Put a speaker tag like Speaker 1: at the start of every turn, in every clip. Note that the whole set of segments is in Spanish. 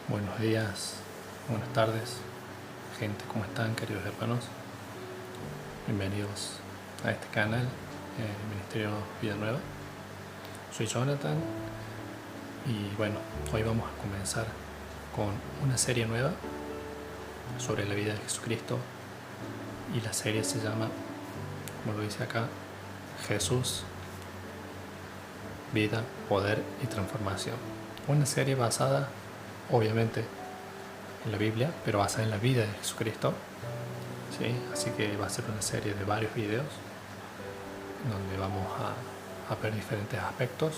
Speaker 1: Buenos días, buenas tardes, gente, ¿cómo están, queridos hermanos? Bienvenidos a este canal, Ministerio Vida Nueva. Soy Jonathan y bueno, hoy vamos a comenzar con una serie nueva sobre la vida de Jesucristo y la serie se llama, como lo dice acá, Jesús, Vida, Poder y Transformación. Una serie basada obviamente en la Biblia, pero basada en la vida de Jesucristo, ¿sí? Así que va a ser una serie de varios videos donde vamos a ver diferentes aspectos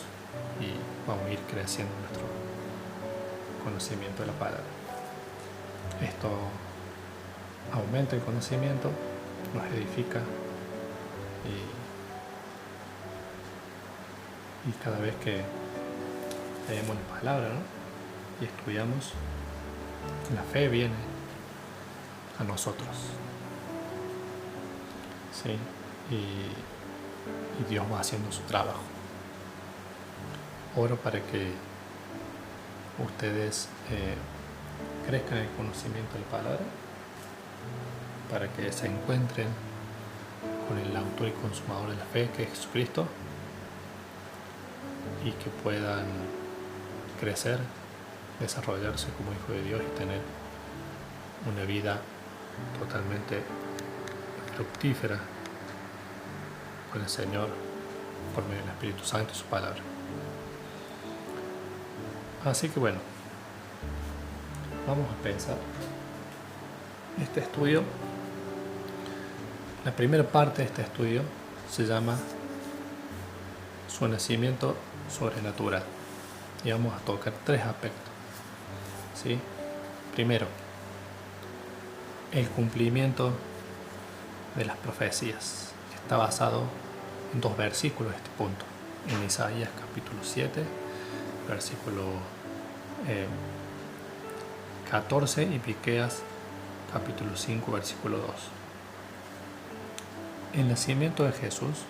Speaker 1: y vamos a ir creciendo nuestro conocimiento de la palabra. Esto aumenta el conocimiento, nos edifica y cada vez que leemos la palabra, ¿no?, y estudiamos, la fe viene a nosotros, ¿sí? Y Dios va haciendo su trabajo. Oro para que ustedes crezcan en el conocimiento de la palabra, para que se encuentren con el autor y consumador de la fe, que es Jesucristo, y que puedan crecer, desarrollarse como hijo de Dios y tener una vida totalmente fructífera con el Señor por medio del Espíritu Santo y su palabra. Así que bueno, vamos a pensar este estudio. La primera parte de este estudio se llama Su nacimiento sobrenatural y vamos a tocar tres aspectos, ¿sí? Primero, el cumplimiento de las profecías, que está basado en dos versículos de este punto, en Isaías capítulo 7, versículo 14 y Miqueas capítulo 5, versículo 2. El nacimiento de Jesús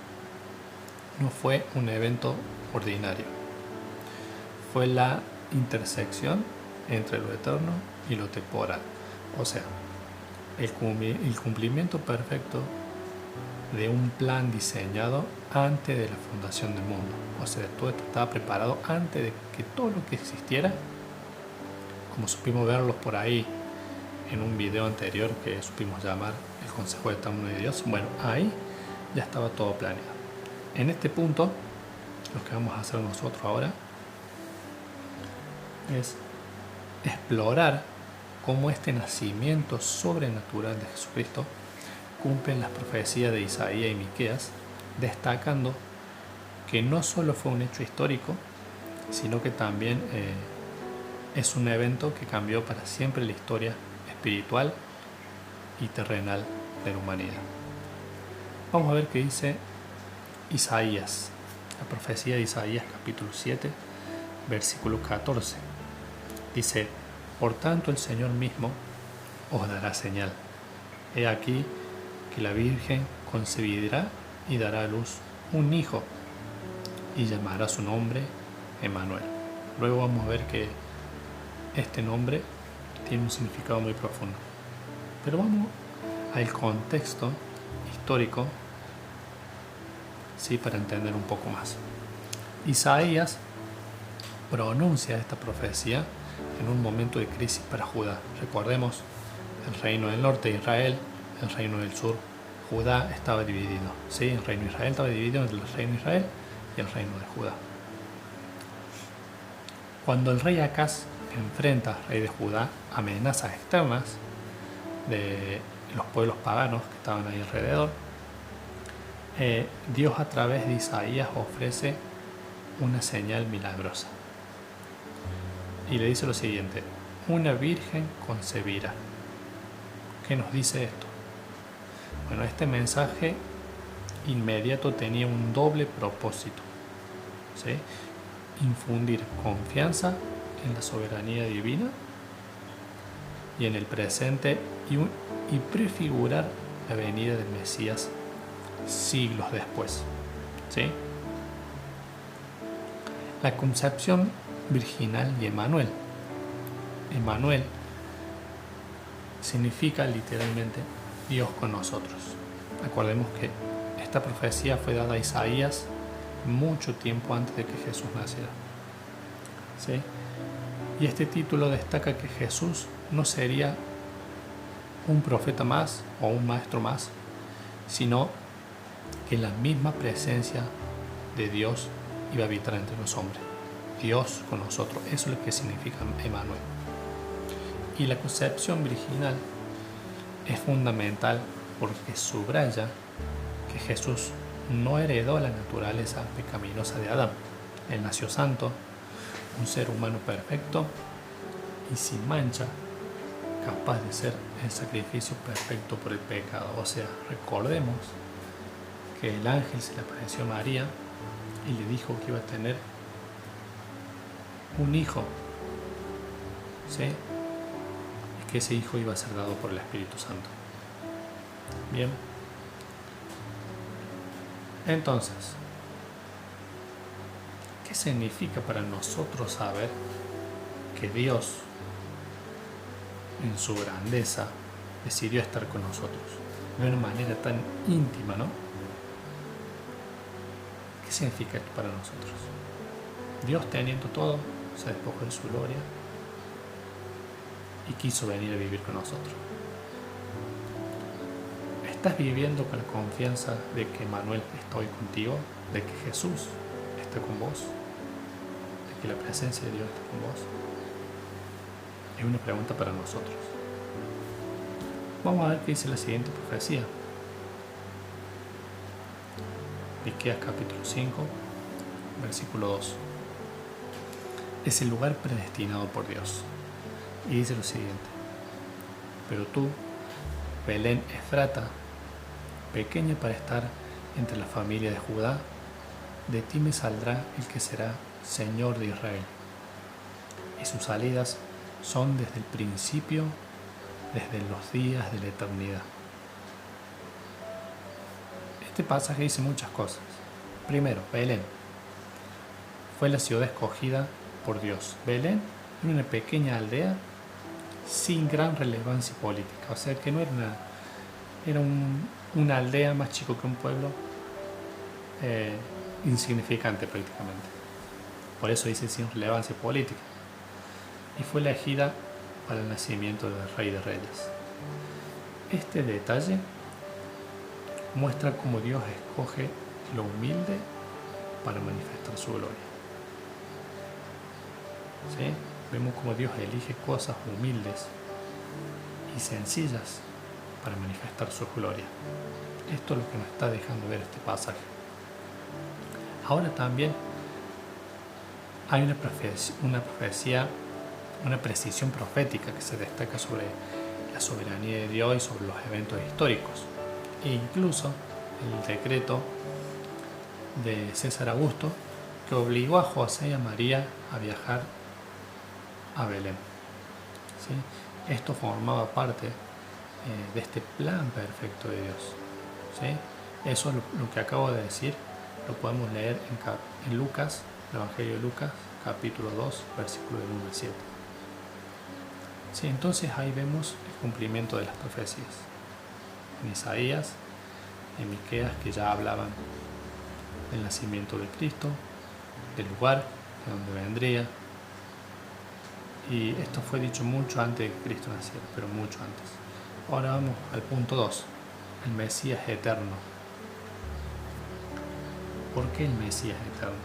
Speaker 1: no fue un evento ordinario, fue la intersección entre lo eterno y lo temporal, o sea, el cumplimiento perfecto de un plan diseñado antes de la fundación del mundo. O sea, todo esto estaba preparado antes de que todo lo que existiera, como supimos verlos por ahí en un video anterior que supimos llamar el Consejo de Eterno de Dios. Bueno, ahí ya estaba todo planeado. En este punto, lo que vamos a hacer nosotros ahora es explorar cómo este nacimiento sobrenatural de Jesucristo cumple las profecías de Isaías y Miqueas, destacando que no solo fue un hecho histórico, sino que también es un evento que cambió para siempre la historia espiritual y terrenal de la humanidad. Vamos a ver qué dice Isaías, la profecía de Isaías capítulo 7, versículo 14. Dice: por tanto el Señor mismo os dará señal. He aquí que la Virgen concebirá y dará a luz un hijo y llamará su nombre Emmanuel. Luego vamos a ver que este nombre tiene un significado muy profundo. Pero vamos al contexto histórico, ¿sí?, para entender un poco más. Isaías pronuncia esta profecía en un momento de crisis para Judá. Recordemos, el reino del norte de Israel, el reino del sur, Judá estaba dividido, ¿sí? El reino de Israel estaba dividido entre el reino de Israel y el reino de Judá. Cuando el rey Acaz enfrenta al rey de Judá amenazas externas de los pueblos paganos que estaban ahí alrededor, Dios a través de Isaías ofrece una señal milagrosa y le dice lo siguiente: una virgen concebirá. ¿Qué nos dice esto? Bueno, este mensaje inmediato tenía un doble propósito, ¿sí? Infundir confianza en la soberanía divina y en el presente y prefigurar la venida del Mesías siglos después, ¿sí? La concepción virginal de Emmanuel Emmanuel significa literalmente Dios con nosotros. Acordemos que esta profecía fue dada a Isaías mucho tiempo antes de que Jesús naciera. ¿Sí? Y este título destaca que Jesús no sería un profeta más o un maestro más, sino que la misma presencia de Dios iba a habitar entre los hombres. Dios con nosotros, eso es lo que significa Emmanuel. Y la concepción virginal es fundamental porque subraya que Jesús no heredó la naturaleza pecaminosa de Adán. Él nació santo, un ser humano perfecto y sin mancha, capaz de ser el sacrificio perfecto por el pecado. O sea, recordemos que el ángel se le apareció a María y le dijo que iba a tener un hijo, ¿sí? Y que ese hijo iba a ser dado por el Espíritu Santo. Bien. Entonces, ¿qué significa para nosotros saber que Dios, en su grandeza, decidió estar con nosotros de una manera tan íntima, ¿no? ¿Qué significa esto para nosotros? Dios, teniendo todo, se despojó de su gloria y quiso venir a vivir con nosotros. ¿Estás viviendo con la confianza de que Manuel está hoy contigo? ¿De que Jesús está con vos? ¿De que la presencia de Dios está con vos? Es una pregunta para nosotros. Vamos a ver qué dice la siguiente profecía. Miqueas capítulo 5, versículo 2. Es el lugar predestinado por Dios. Y dice lo siguiente: pero tú, Belén Efrata, pequeña para estar entre la familia de Judá, de ti me saldrá el que será Señor de Israel. Y sus salidas son desde el principio, desde los días de la eternidad. Este pasaje dice muchas cosas. Primero, Belén fue la ciudad escogida por Dios. Belén era una pequeña aldea sin gran relevancia política, o sea que no era una aldea más chico que un pueblo, insignificante prácticamente. Por eso dice sin relevancia política. Y fue elegida para el nacimiento del Rey de Reyes. Este detalle muestra cómo Dios escoge lo humilde para manifestar su gloria. ¿Sí? Vemos cómo Dios elige cosas humildes y sencillas para manifestar su gloria. Esto es lo que nos está dejando ver este pasaje. Ahora también hay una profecía, una precisión profética que se destaca sobre la soberanía de Dios y sobre los eventos históricos. E incluso el decreto de César Augusto que obligó a José y a María a viajar a Belén. ¿Sí? Esto formaba parte de este plan perfecto de Dios. ¿Sí? Eso es lo que acabo de decir, lo podemos leer en Lucas, el Evangelio de Lucas, capítulo 2, versículo del 1 al 7. ¿Sí? Entonces ahí vemos el cumplimiento de las profecías. En Isaías, en Miqueas, que ya hablaban del nacimiento de Cristo, del lugar de donde vendría. Y esto fue dicho mucho antes de que Cristo naciera, pero mucho antes. Ahora vamos al punto 2, el Mesías eterno. ¿Por qué el Mesías eterno?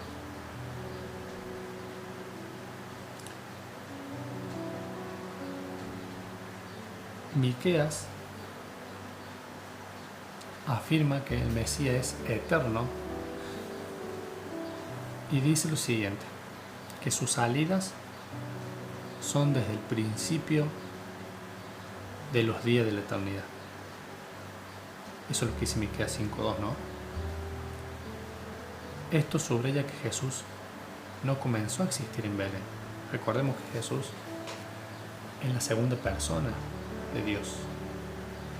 Speaker 1: Miqueas afirma que el Mesías es eterno y dice lo siguiente, que sus salidas son desde el principio de los días de la eternidad. Eso es lo que dice Miqueas 5.2, ¿no? Esto subraya que Jesús no comenzó a existir en Belén. Recordemos que Jesús es la segunda persona de Dios.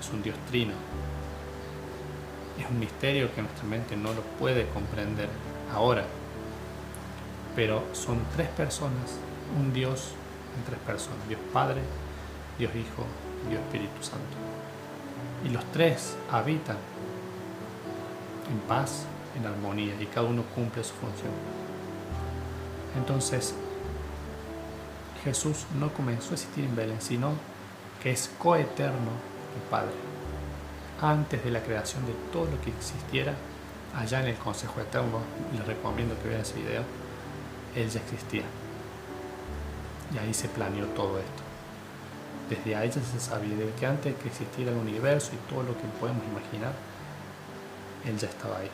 Speaker 1: Es un Dios trino. Es un misterio que nuestra mente no lo puede comprender ahora. Pero son tres personas, un Dios en tres personas: Dios Padre, Dios Hijo y Dios Espíritu Santo. Y los tres habitan en paz, en armonía, y cada uno cumple su función. Entonces, Jesús no comenzó a existir en Belén, sino que es coeterno el Padre. Antes de la creación de todo lo que existiera, allá en el Consejo Eterno, les recomiendo que vean ese video, Él ya existía. Y ahí se planeó todo esto. Desde ahí ya se sabía de que antes de que existiera el universo y todo lo que podemos imaginar, Él ya estaba ahí.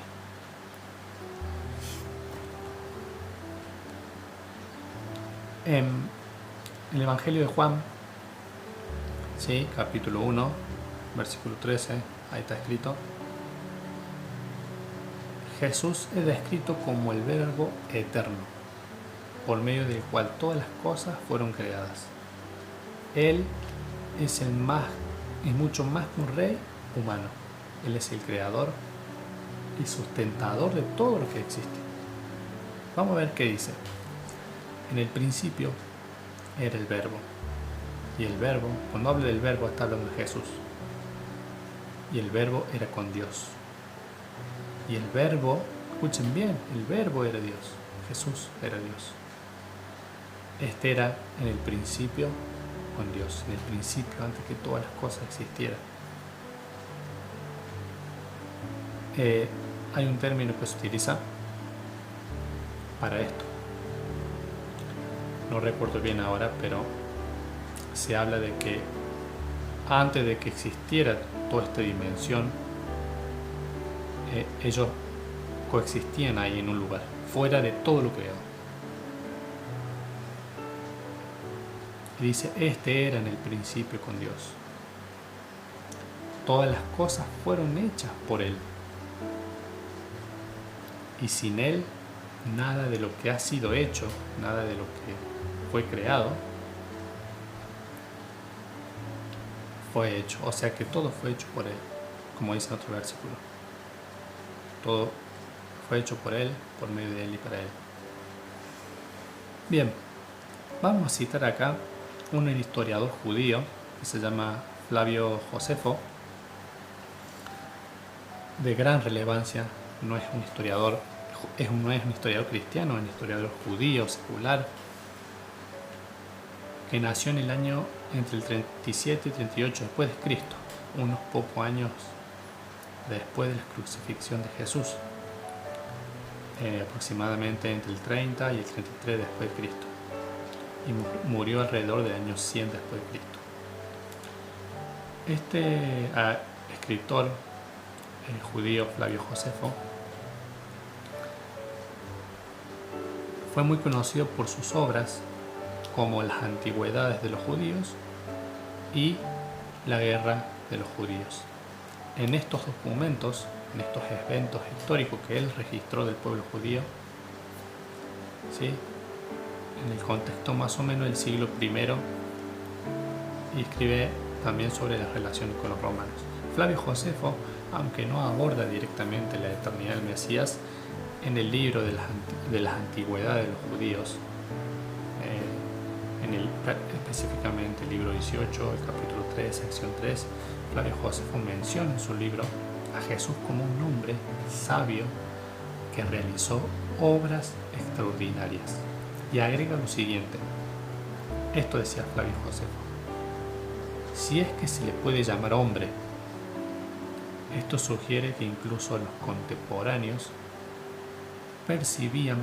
Speaker 1: En el Evangelio de Juan, ¿sí? Capítulo 1, versículo 13, ahí está escrito: Jesús es descrito como el Verbo eterno, por medio del cual todas las cosas fueron creadas. Él es mucho más que un rey humano. Él es el creador y sustentador de todo lo que existe. Vamos a ver qué dice. En el principio era el Verbo. Y el Verbo, cuando habla del Verbo, está hablando de Jesús. Y el Verbo era con Dios. Y el Verbo, escuchen bien, el Verbo era Dios. Jesús era Dios. Este era en el principio con Dios, en el principio, antes que todas las cosas existieran. Hay un término que se utiliza para esto. No recuerdo bien ahora, pero se habla de que antes de que existiera toda esta dimensión, ellos coexistían ahí en un lugar, fuera de todo lo creado. Y dice, este era en el principio con Dios. Todas las cosas fueron hechas por Él. Y sin Él, nada de lo que ha sido hecho, nada de lo que fue creado, fue hecho. O sea que todo fue hecho por Él, como dice en otro versículo. Todo fue hecho por Él, por medio de Él y para Él. Bien, vamos a citar acá un historiador judío que se llama Flavio Josefo, de gran relevancia. No es un historiador cristiano, es un historiador judío, secular, que nació en el año entre el 37 y 38 después de Cristo, unos pocos años después de la crucifixión de Jesús, aproximadamente entre el 30 y el 33 después de Cristo, y murió alrededor del año 100 después de Cristo. Este escritor judío Flavio Josefo fue muy conocido por sus obras como Las Antigüedades de los Judíos y La Guerra de los Judíos. En estos documentos, en estos eventos históricos que él registró del pueblo judío, ¿sí?, en el contexto más o menos del siglo I, y escribe también sobre las relaciones con los romanos. Flavio Josefo, aunque no aborda directamente la eternidad del Mesías, en el libro de las Antigüedades de los Judíos, específicamente el libro 18, el capítulo 3, sección 3, Flavio Josefo menciona en su libro a Jesús como un hombre sabio que realizó obras extraordinarias. Y agrega lo siguiente: esto decía Flavio Josefo: si es que se le puede llamar hombre, esto sugiere que incluso los contemporáneos percibían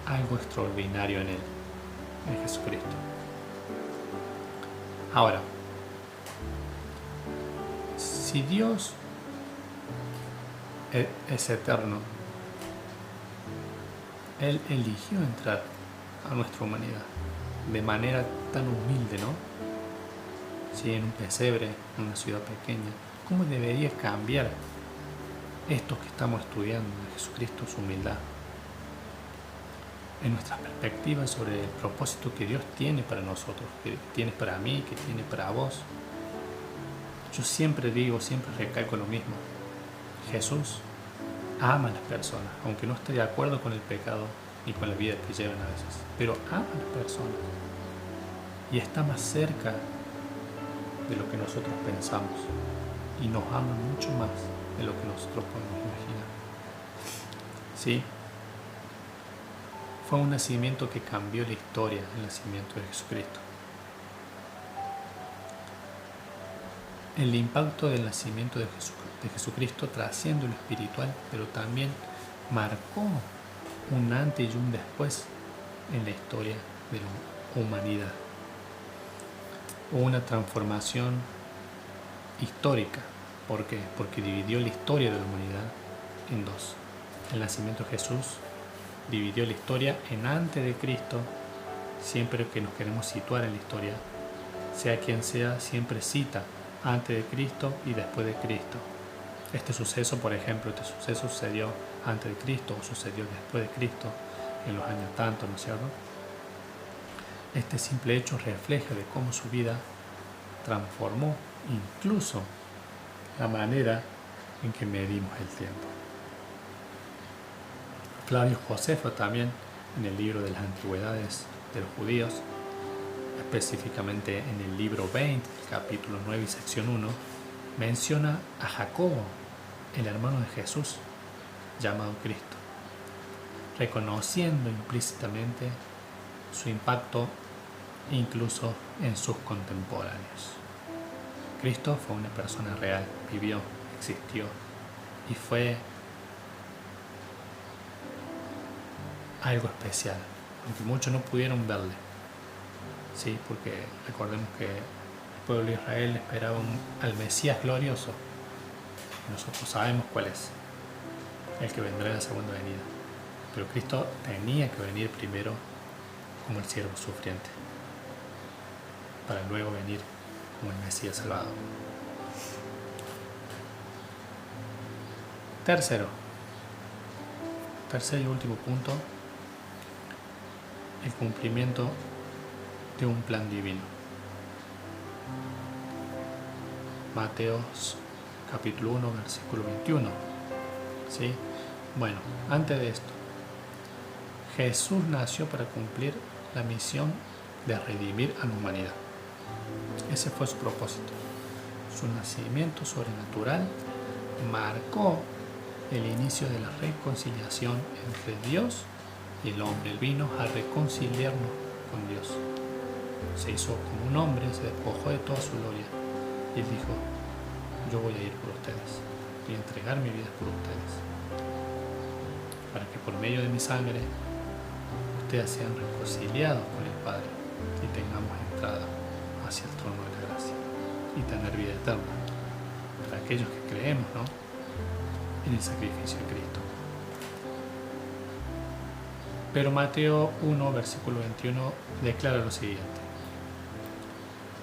Speaker 1: algo extraordinario en él, en Jesucristo. Ahora, si Dios es eterno, Él eligió entrar a nuestra humanidad de manera tan humilde, ¿no? Si en un pesebre, en una ciudad pequeña, ¿cómo debería cambiar esto que estamos estudiando de Jesucristo, su humildad, en nuestras perspectivas sobre el propósito que Dios tiene para nosotros, que tiene para mí, que tiene para vos? Yo siempre digo, siempre recalco lo mismo: Jesús ama a las personas, aunque no esté de acuerdo con el pecado y con la vida que llevan a veces, pero ama a las personas. y está más cerca de lo que nosotros pensamos y nos ama mucho más de lo que nosotros podemos imaginar. ¿Sí? Fue un nacimiento que cambió la historia, el nacimiento de Jesucristo. El impacto del nacimiento de Jesucristo trasciende lo espiritual, pero también marcó un antes y un después en la historia de la humanidad. Hubo una transformación histórica. ¿Por qué? Porque dividió la historia de la humanidad en dos. El nacimiento de Jesús dividió la historia en antes de Cristo. Siempre que nos queremos situar en la historia, sea quien sea, siempre cita antes de Cristo y después de Cristo. Este suceso, por ejemplo, sucedió antes de Cristo o sucedió después de Cristo en los años tantos, ¿no es cierto? Este simple hecho refleja de cómo su vida transformó incluso la manera en que medimos el tiempo. Flavio Josefo también, en el libro de las antigüedades de los judíos, específicamente en el libro 20, capítulo 9 y sección 1, menciona a Jacobo, el hermano de Jesús, llamado Cristo, reconociendo implícitamente su impacto incluso en sus contemporáneos. Cristo fue una persona real, vivió, existió y fue algo especial, aunque muchos no pudieron verle. Sí, porque recordemos que el pueblo de Israel esperaba al Mesías glorioso. Nosotros sabemos cuál es, el que vendrá en la segunda venida. Pero Cristo tenía que venir primero como el siervo sufriente, para luego venir como el Mesías salvador. Tercer y último punto, el cumplimiento de un plan divino. Mateo capítulo 1, versículo 21. ¿Sí? Bueno, antes de esto, Jesús nació para cumplir la misión de redimir a la humanidad. Ese fue su propósito. Su nacimiento sobrenatural marcó el inicio de la reconciliación entre Dios y el hombre. Él vino a reconciliarnos con Dios. Se hizo como un hombre, se despojó de toda su gloria y él dijo: yo voy a ir por ustedes, voy a entregar mi vida por ustedes, para que por medio de mi sangre ustedes sean reconciliados con el Padre y tengamos entrada hacia el trono de la gracia y tener vida eterna para aquellos que creemos, ¿no?, en el sacrificio de Cristo. Pero Mateo 1, versículo 21 declara lo siguiente: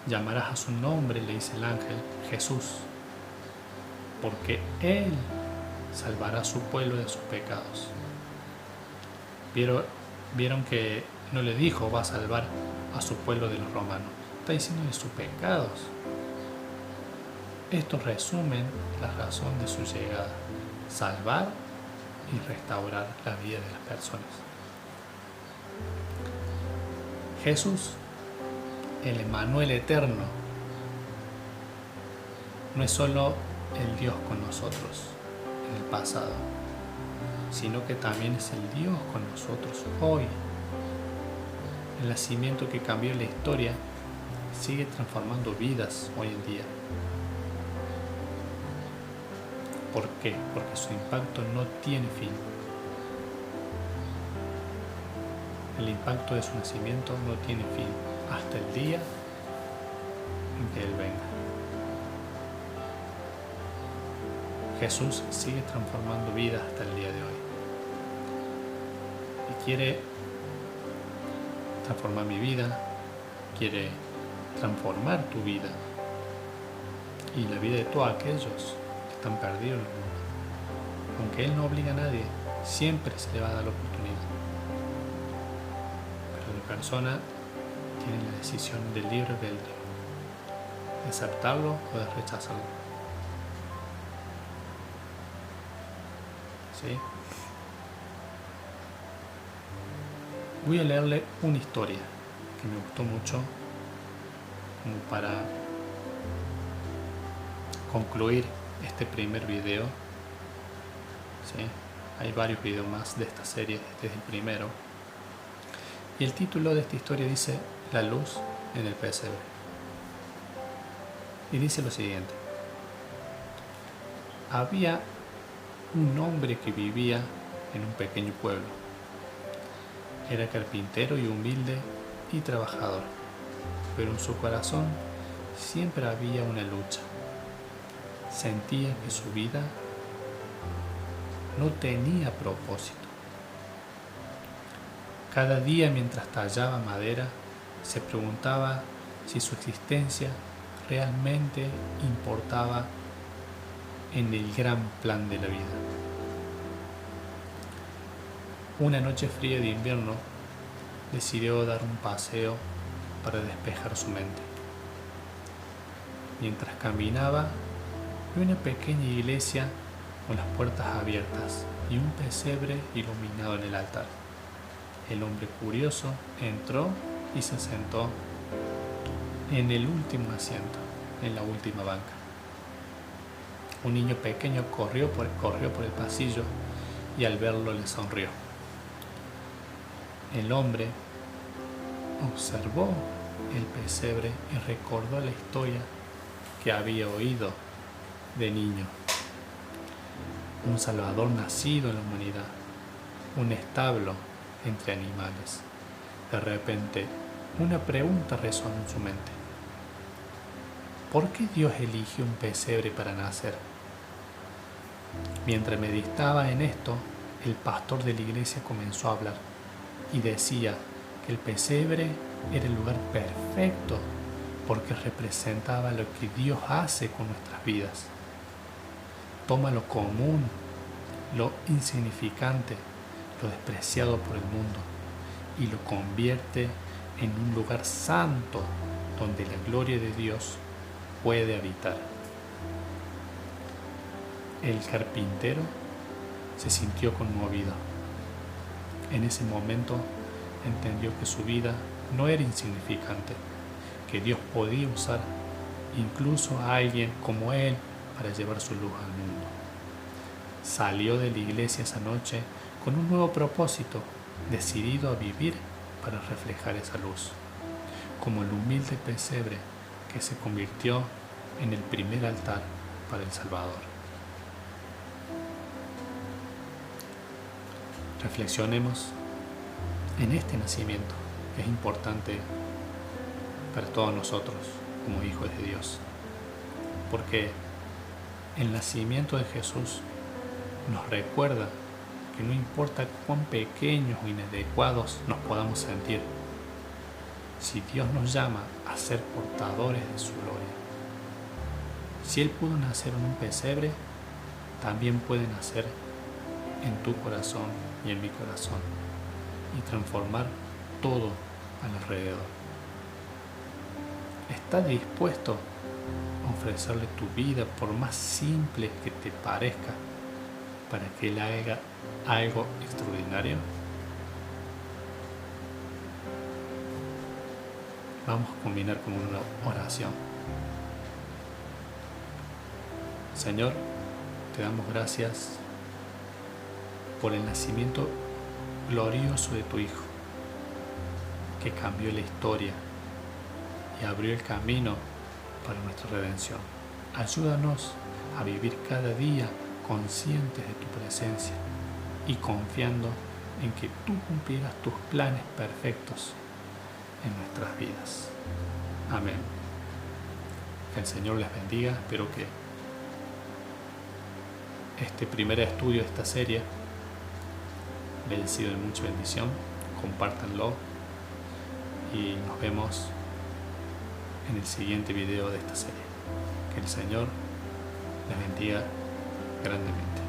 Speaker 1: llamarás a su nombre, le dice el ángel, Jesús, porque Él salvará a su pueblo de sus pecados. Vieron que no le dijo va a salvar a su pueblo de los romanos, está diciendo de sus pecados. Esto resume la razón de su llegada: salvar y restaurar la vida de las personas. Jesús, el Emmanuel eterno, no es solo el Dios con nosotros en el pasado, sino que también es el Dios con nosotros hoy. El nacimiento que cambió la historia sigue transformando vidas hoy en día. ¿Por qué? Porque su impacto no tiene fin. El impacto de su nacimiento no tiene fin hasta el día en que Él venga. Jesús sigue transformando vidas hasta el día de hoy. Y quiere transformar mi vida, quiere transformar tu vida y la vida de todos aquellos que están perdidos en el mundo. Aunque Él no obliga a nadie, siempre se le va a dar la oportunidad. Pero la persona tiene la decisión del libre albedrío, de aceptarlo o de rechazarlo. ¿Sí? Voy a leerle una historia que me gustó mucho como para concluir este primer video, ¿sí? Hay varios videos más de esta serie, este es el primero. Y el título de esta historia dice La luz en el pesebre. Y dice lo siguiente: había un hombre que vivía en un pequeño pueblo. Era carpintero y humilde y trabajador, pero en su corazón siempre había una lucha. Sentía que su vida no tenía propósito. Cada día mientras tallaba madera, se preguntaba si su existencia realmente importaba en el gran plan de la vida. Una noche fría de invierno, decidió dar un paseo para despejar su mente. Mientras caminaba, vio una pequeña iglesia con las puertas abiertas y un pesebre iluminado en el altar. El hombre curioso entró y se sentó en el último asiento, en la última banca. Un niño pequeño corrió por el pasillo y al verlo le sonrió. El hombre observó el pesebre y recordó la historia que había oído de niño. Un Salvador nacido en la humanidad, un establo entre animales. De repente, una pregunta resonó en su mente. ¿Por qué Dios eligió un pesebre para nacer? Mientras meditaba en esto, el pastor de la iglesia comenzó a hablar y decía que el pesebre era el lugar perfecto porque representaba lo que Dios hace con nuestras vidas. Toma lo común, lo insignificante, lo despreciado por el mundo y lo convierte en un lugar santo donde la gloria de Dios puede habitar. El carpintero se sintió conmovido. En ese momento entendió que su vida no era insignificante, que Dios podía usar incluso a alguien como él para llevar su luz al mundo. Salió de la iglesia esa noche con un nuevo propósito, decidido a vivir para reflejar esa luz, como el humilde pesebre que se convirtió en el primer altar para el Salvador. Reflexionemos en este nacimiento que es importante para todos nosotros como hijos de Dios, porque el nacimiento de Jesús nos recuerda que no importa cuán pequeños o inadecuados nos podamos sentir, si Dios nos llama a ser portadores de su gloria. Si Él pudo nacer en un pesebre, también puede nacer en tu corazón y en mi corazón y transformar todo alrededor. ¿Estás dispuesto a ofrecerle tu vida, por más simple que te parezca, para que Él haga algo extraordinario? Vamos a combinar con una oración. Señor, te damos gracias por el nacimiento glorioso de tu Hijo, que cambió la historia y abrió el camino para nuestra redención. Ayúdanos a vivir cada día conscientes de tu presencia y confiando en que tú cumplirás tus planes perfectos en nuestras vidas. Amén. Que el Señor les bendiga. Espero que este primer estudio de esta serie les haya sido de mucha bendición. Compártanlo y nos vemos en el siguiente video de esta serie. Que el Señor les bendiga grandemente.